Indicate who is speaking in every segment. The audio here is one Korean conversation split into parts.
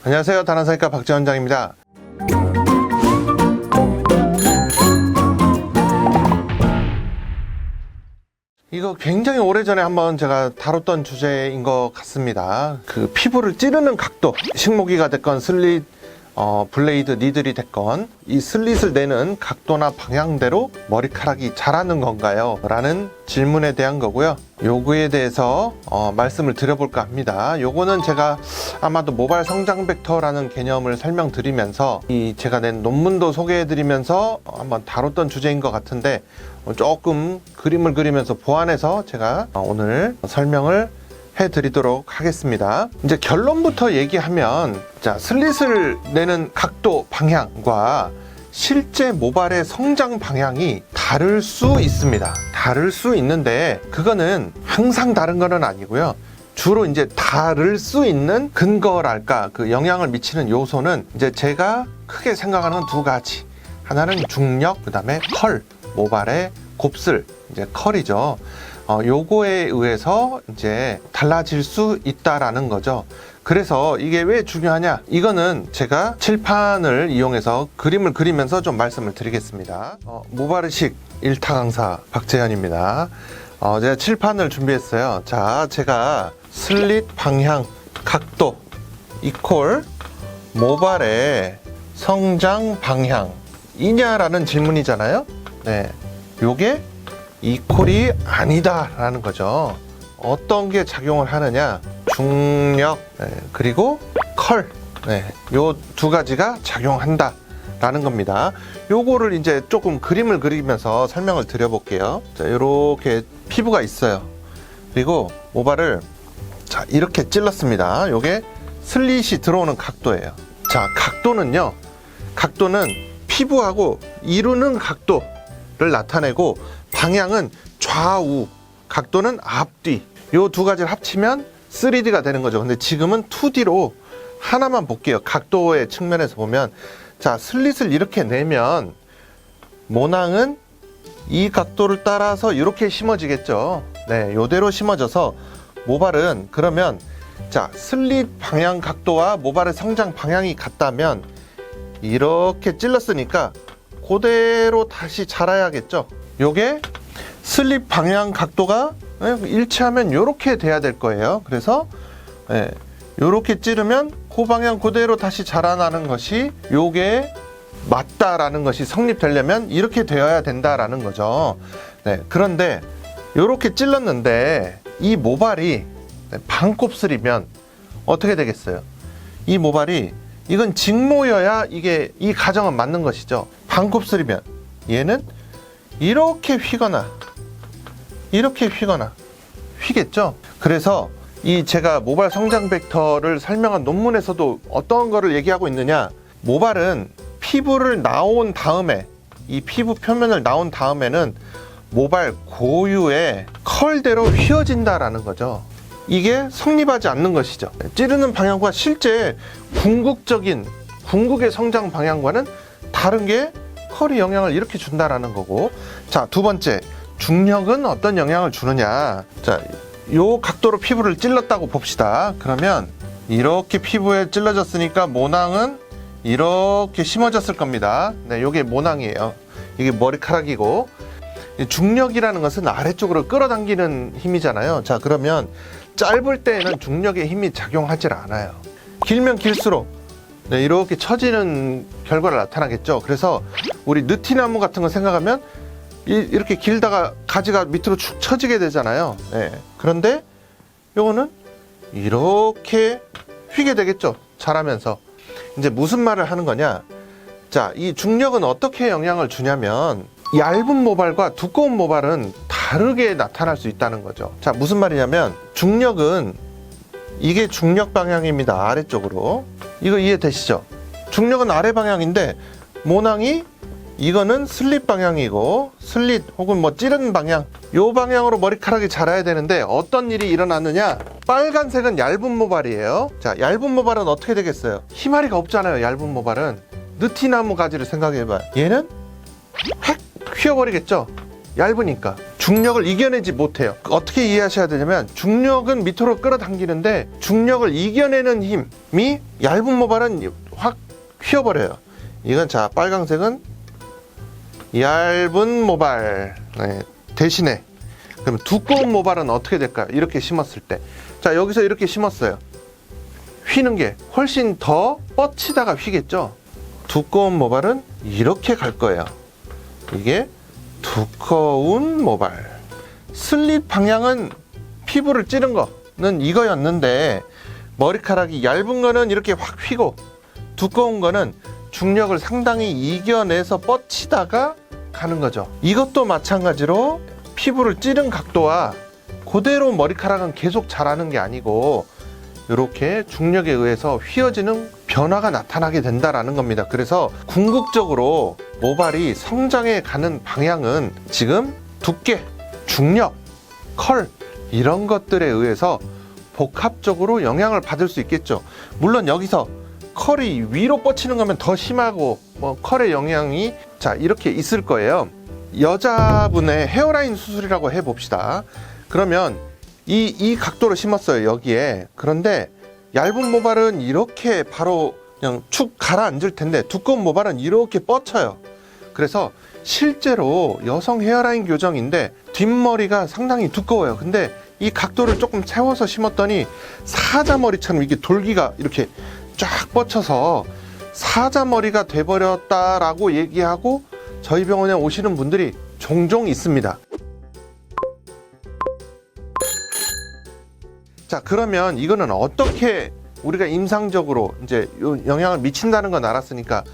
Speaker 1: 안녕하세요. 다나사니까 박재원장입니다. 이거 굉장히 오래전에 한번 제가 다뤘던 주제인 것 같습니다. 그 피부를 찌르는 각도, 식모기가 됐건 슬릿 블레이드 니들이 됐건 이 슬릿을 내는 각도나 방향대로 머리카락이 자라는 건가요? 라는 질문에 대한 거고요. 요거에 대해서 말씀을 드려볼까 합니다. 요거는 제가 아마도 모발 성장 벡터라는 개념을 설명드리면서 제가 낸 논문도 소개해드리면서 한번 다뤘던 주제인 것 같은데 조금 그림을 그리면서 보완해서 제가 오늘 설명을 해드리도록 하겠습니다. 이제 결론부터 얘기하면, 자, 슬릿을 내는 각도 방향과 실제 모발의 성장 방향이 다를 수 있습니다. 다를 수 있는데 그거는 항상 다른 거는 아니고요. 주로 이제 다를 수 있는 근거랄까, 그 영향을 미치는 요소는 이제 제가 크게 생각하는 두 가지. 하나는 중력, 그 다음에 컬, 모발의 곱슬, 이제 컬이죠. 요거에 의해서 이제 달라질 수 있다라는 거죠. 그래서 이게 왜 중요하냐? 이거는 제가 칠판을 이용해서 그림을 그리면서 좀 말씀을 드리겠습니다. 모발의식 1타 강사 박재현입니다. 제가 칠판을 준비했어요. 자, 제가 슬릿 방향 각도 이퀄 모발의 성장 방향이냐라는 질문이잖아요. 네, 요게 이퀄이 아니다 라는 거죠. 어떤 게 작용을 하느냐? 중력, 그리고 컬, 요 두 가지가 작용한다 라는 겁니다. 요거를 이제 조금 그림을 그리면서 설명을 드려볼게요. 자, 요렇게 피부가 있어요. 그리고 모발을 자, 이렇게 찔렀습니다. 요게 슬릿이 들어오는 각도예요. 자, 각도는요, 각도는 피부하고 이루는 각도를 나타내고, 방향은 좌우, 각도는 앞뒤, 요 두 가지를 합치면 3D가 되는 거죠. 근데 지금은 2D로 하나만 볼게요. 각도의 측면에서 보면, 자, 슬릿을 이렇게 내면 모낭은 이 각도를 따라서 이렇게 심어지겠죠. 네, 요대로 심어져서 모발은, 그러면 자, 슬릿 방향 각도와 모발의 성장 방향이 같다면 이렇게 찔렀으니까 그대로 다시 자라야겠죠. 요게 슬릿 방향 각도가 일치하면 요렇게 돼야 될 거예요. 그래서 요렇게 찌르면 그 방향 그대로 다시 자라나는 것이, 요게 맞다라는 것이 성립되려면 이렇게 되어야 된다라는 거죠. 네, 그런데 요렇게 찔렀는데 이 모발이 반곱슬이면 어떻게 되겠어요? 이 모발이, 이건 직모여야 이게, 이 가정은 맞는 것이죠. 반곱슬이면 얘는 이렇게 휘거나 이렇게 휘거나 휘겠죠. 그래서 이 제가 모발 성장 벡터를 설명한 논문에서도 어떤 거를 얘기하고 있느냐, 모발은 피부를 나온 다음에, 이 피부 표면을 나온 다음에는 모발 고유의 컬대로 휘어진다라는 거죠. 이게 성립하지 않는 것이죠. 찌르는 방향과 실제 궁극의 성장 방향과는 다른 게 컬이 영향을 이렇게 준다라는 거고. 자, 두 번째, 중력은 어떤 영향을 주느냐. 자, 요 각도로 피부를 찔렀다고 봅시다. 그러면 이렇게 피부에 찔러졌으니까 모낭은 이렇게 심어졌을 겁니다. 네, 요게 모낭이에요. 이게 머리카락이고, 중력이라는 것은 아래쪽으로 끌어당기는 힘이잖아요. 자, 그러면 짧을 때에는 중력의 힘이 작용하지 않아요. 길면 길수록 이렇게 처지는 결과를 나타나겠죠. 그래서 우리 느티나무 같은 거 생각하면 이렇게 길다가 가지가 밑으로 축 처지게 되잖아요. 그런데 요거는 이렇게 휘게 되겠죠. 자라면서. 이제 무슨 말을 하는 거냐. 자, 이 중력은 어떻게 영향을 주냐면, 얇은 모발과 두꺼운 모발은 다르게 나타날 수 있다는 거죠. 자, 무슨 말이냐면, 중력은, 이게 중력 방향입니다. 아래쪽으로. 이거 이해되시죠? 중력은 아래 방향인데 모낭이, 이거는 슬릿 방향이고, 슬릿 혹은 뭐 찌른 방향, 요 방향으로 머리카락이 자라야 되는데 어떤 일이 일어나느냐. 빨간색은 얇은 모발이에요. 자, 얇은 모발은 어떻게 되겠어요? 희마리가 없잖아요. 얇은 모발은. 느티나무 가지를 생각해봐요. 얘는 획 휘어버리겠죠. 얇으니까. 중력을 이겨내지 못해요. 어떻게 이해하셔야 되냐면 중력은 밑으로 끌어당기는데 중력을 이겨내는 힘이 얇은 모발은 확 휘어버려요. 이건 자 빨강색은 얇은 모발. 네, 대신에 그럼 두꺼운 모발은 어떻게 될까요? 이렇게 심었을 때. 자 여기서 이렇게 심었어요. 휘는 게 훨씬 더 뻗치다가 휘겠죠. 두꺼운 모발은 이렇게 갈 거예요. 이게 두꺼운 모발. 슬릿 방향은 피부를 찌른 거는 이거였는데 머리카락이 얇은 거는 이렇게 확 휘고 두꺼운 거는 중력을 상당히 이겨내서 뻗치다가 가는 거죠. 이것도 마찬가지로 피부를 찌른 각도와 그대로 머리카락은 계속 자라는 게 아니고 이렇게 중력에 의해서 휘어지는 변화가 나타나게 된다라는 겁니다. 그래서 궁극적으로 모발이 성장해 가는 방향은 지금 두께, 중력, 컬 이런 것들에 의해서 복합적으로 영향을 받을 수 있겠죠. 물론 여기서 컬이 위로 뻗치는 거면 더 심하고 컬의 영향이 자 이렇게 있을 거예요. 여자분의 헤어라인 수술이라고 해봅시다. 그러면 이 각도로 심었어요 여기에. 그런데 얇은 모발은 이렇게 바로 그냥 축 가라앉을 텐데 두꺼운 모발은 이렇게 뻗쳐요. 그래서 실제로 여성 헤어라인 교정인데 뒷머리가 상당히 두꺼워요. 근데 이 각도를 조금 세워서 심었더니 사자머리처럼 이게 돌기가 이렇게 쫙 뻗쳐서 사자머리가 돼버렸다라고 얘기하고 저희 병원에 오시는 분들이 종종 있습니다. 자 그러면 이거는 어떻게 우리가 임상적으로 이제 영향을 미친다는 건 알았으니까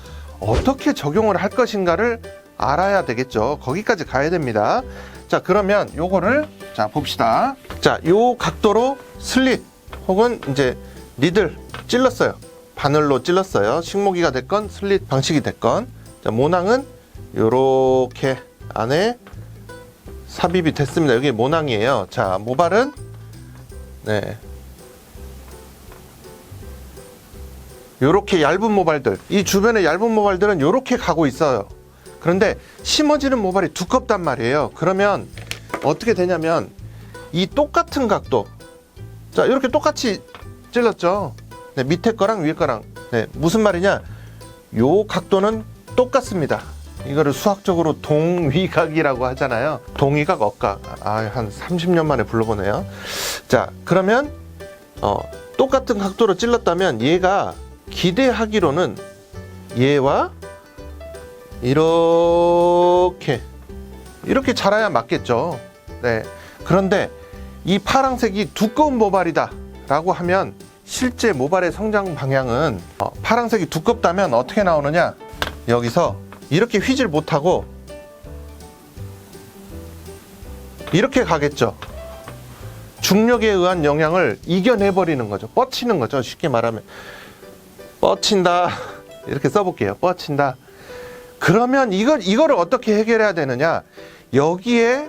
Speaker 1: 어떻게 적용을 할 것인가를 알아야 되겠죠. 거기까지 가야 됩니다. 자 그러면 요거를 자 봅시다. 자 요 각도로 슬릿 혹은 이제 니들 찔렀어요. 바늘로 찔렀어요. 식모기가 됐건 슬릿 방식이 됐건. 자 모낭은 요렇게 안에 삽입이 됐습니다. 여기 모낭이에요. 자 모발은 네. 요렇게 얇은 모발들, 이 주변에 얇은 모발들은 요렇게 가고 있어요. 그런데 심어지는 모발이 두껍단 말이에요. 그러면 어떻게 되냐면 이 똑같은 각도, 자 이렇게 똑같이 찔렀죠. 네, 밑에 거랑 위에 거랑. 네, 무슨 말이냐? 요 각도는 똑같습니다. 이거를 수학적으로 동위각이라고 하잖아요. 동위각 억각. 한 30년 만에 불러보네요. 자 그러면 똑같은 각도로 찔렀다면 얘가 기대하기로는 얘와 이렇게 자라야 맞겠죠. 네. 그런데 이 파란색이 두꺼운 모발이다 라고 하면 실제 모발의 성장 방향은 파란색이 두껍다면 어떻게 나오느냐, 여기서 이렇게 휘질 못하고 이렇게 가겠죠. 중력에 의한 영향을 이겨내버리는 거죠. 뻗치는 거죠. 쉽게 말하면 뻗친다 이렇게 써볼게요. 뻗친다. 그러면 이거를 어떻게 해결해야 되느냐, 여기에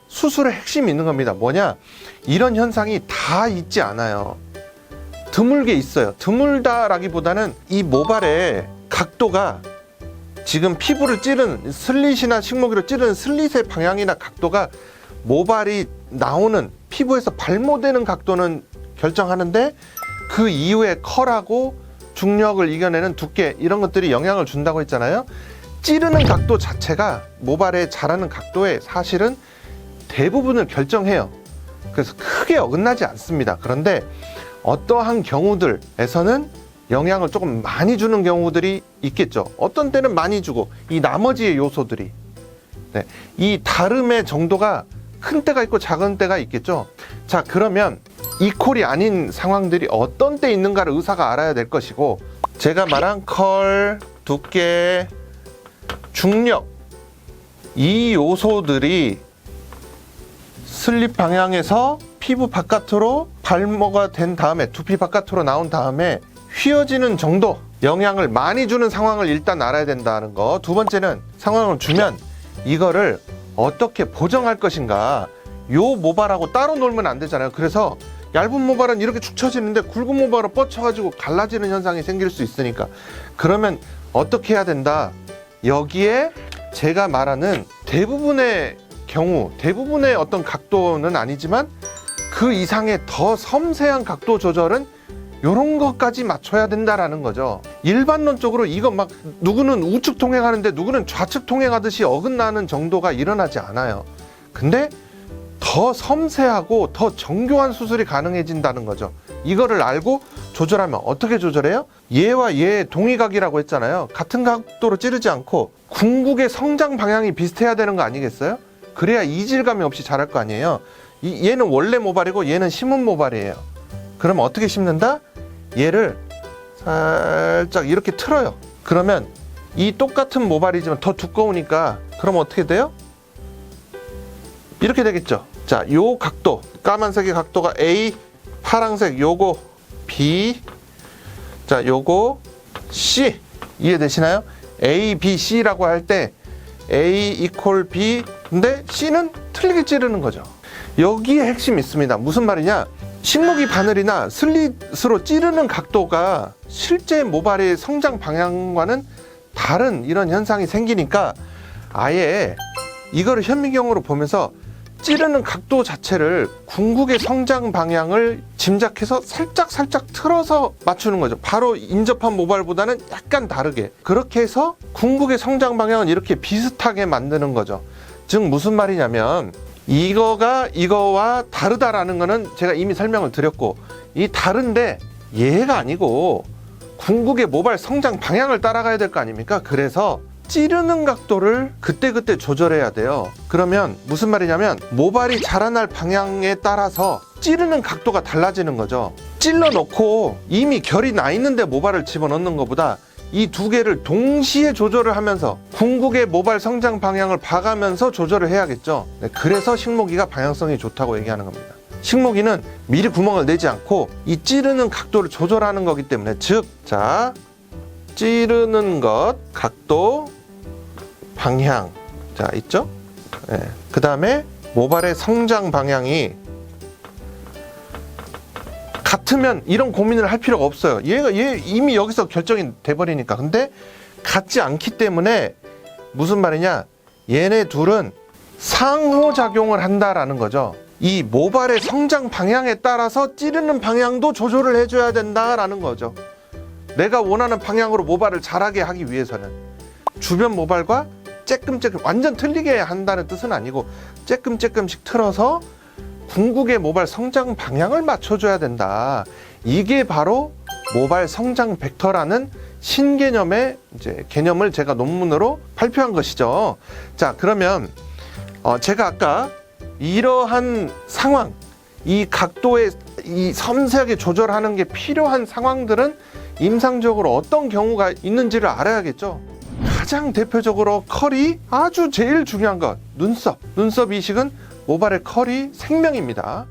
Speaker 1: 수술의 핵심이 있는 겁니다. 뭐냐, 이런 현상이 다 있지 않아요. 드물게 있어요. 드물다라기보다는 이 모발의 각도가 지금 피부를 찌른 슬릿이나 식모기로 찌르는 슬릿의 방향이나 각도가 모발이 나오는 피부에서 발모되는 각도는 결정하는데 그 이후에 컬하고 중력을 이겨내는 두께 이런 것들이 영향을 준다고 했잖아요. 찌르는 각도 자체가 모발에 자라는 각도에 사실은 대부분을 결정해요. 그래서 크게 어긋나지 않습니다. 그런데 어떠한 경우들에서는 영향을 조금 많이 주는 경우들이 있겠죠. 어떤 때는 많이 주고 이 나머지의 요소들이 이 다름의 정도가 큰 때가 있고 작은 때가 있겠죠. 자 그러면 이퀄이 아닌 상황들이 어떤 때 있는가를 의사가 알아야 될 것이고, 제가 말한 컬, 두께, 중력 이 요소들이 슬립 방향에서 피부 바깥으로 발모가 된 다음에 두피 바깥으로 나온 다음에 휘어지는 정도 영향을 많이 주는 상황을 일단 알아야 된다는 거. 두 번째는 상황을 주면 이거를 어떻게 보정할 것인가. 요 모발하고 따로 놀면 안 되잖아요. 그래서 얇은 모발은 이렇게 축 처지는데 굵은 모발은 뻗쳐가지고 갈라지는 현상이 생길 수 있으니까, 그러면 어떻게 해야 된다. 여기에 제가 말하는 대부분의 경우 대부분의 어떤 각도는 아니지만 그 이상의 더 섬세한 각도 조절은 이런 것까지 맞춰야 된다라는 거죠. 일반론적으로 이거 막 누구는 우측 통행하는데 누구는 좌측 통행하듯이 어긋나는 정도가 일어나지 않아요. 근데 더 섬세하고 더 정교한 수술이 가능해진다는 거죠. 이거를 알고 조절하면 어떻게 조절해요? 얘와 얘의 동의각이라고 했잖아요. 같은 각도로 찌르지 않고 궁극의 성장 방향이 비슷해야 되는 거 아니겠어요? 그래야 이질감이 없이 자랄 거 아니에요. 얘는 원래 모발이고 얘는 심은 모발이에요. 그럼 어떻게 심는다? 얘를 살짝 이렇게 틀어요. 그러면 이 똑같은 모발이지만 더 두꺼우니까 그럼 어떻게 돼요? 이렇게 되겠죠. 자, 요 각도, 까만색의 각도가 A, 파랑색 요거 B, 자, 요거 C. 이해되시나요? A, B, C라고 할 때 A 이퀄 B, 근데 C는 틀리게 찌르는 거죠. 여기에 핵심이 있습니다. 무슨 말이냐? 식목이 바늘이나 슬릿으로 찌르는 각도가 실제 모발의 성장 방향과는 다른 이런 현상이 생기니까 아예 이거를 현미경으로 보면서 찌르는 각도 자체를 궁극의 성장 방향을 짐작해서 살짝 틀어서 맞추는 거죠. 바로 인접한 모발보다는 약간 다르게. 그렇게 해서 궁극의 성장 방향은 이렇게 비슷하게 만드는 거죠. 즉 무슨 말이냐면 이거가 이거와 다르다라는 거는 제가 이미 설명을 드렸고, 이 다른데 얘가 아니고 궁극의 모발 성장 방향을 따라가야 될 거 아닙니까? 그래서 찌르는 각도를 그때그때 조절해야 돼요. 그러면 무슨 말이냐면 모발이 자라날 방향에 따라서 찌르는 각도가 달라지는 거죠. 찔러 넣고 이미 결이 나 있는데 모발을 집어넣는 것보다 이 두 개를 동시에 조절을 하면서 궁극의 모발 성장 방향을 봐가면서 조절을 해야겠죠. 네, 그래서 식모기가 방향성이 좋다고 얘기하는 겁니다. 식모기는 미리 구멍을 내지 않고 이 찌르는 각도를 조절하는 거기 때문에, 즉, 자, 찌르는 것, 각도, 방향, 자, 있죠? 네. 그 다음에 모발의 성장 방향이 같으면 이런 고민을 할 필요가 없어요. 얘 이미 여기서 결정이 돼버리니까. 근데 같지 않기 때문에 무슨 말이냐? 얘네 둘은 상호작용을 한다라는 거죠. 이 모발의 성장 방향에 따라서 찌르는 방향도 조절을 해줘야 된다라는 거죠. 내가 원하는 방향으로 모발을 자라게 하기 위해서는 주변 모발과 쬐끔쬐끔 완전 틀리게 한다는 뜻은 아니고 쬐끔씩 틀어서 궁극의 모발 성장 방향을 맞춰줘야 된다. 이게 바로 모발 성장 벡터라는 신개념의 이제 개념을 제가 논문으로 발표한 것이죠. 자, 그러면 제가 아까 이러한 상황, 이 각도에 이 섬세하게 조절하는 게 필요한 상황들은 임상적으로 어떤 경우가 있는지를 알아야겠죠. 가장 대표적으로 컬이 아주 제일 중요한 것, 눈썹 이식은 모발의 컬이 생명입니다.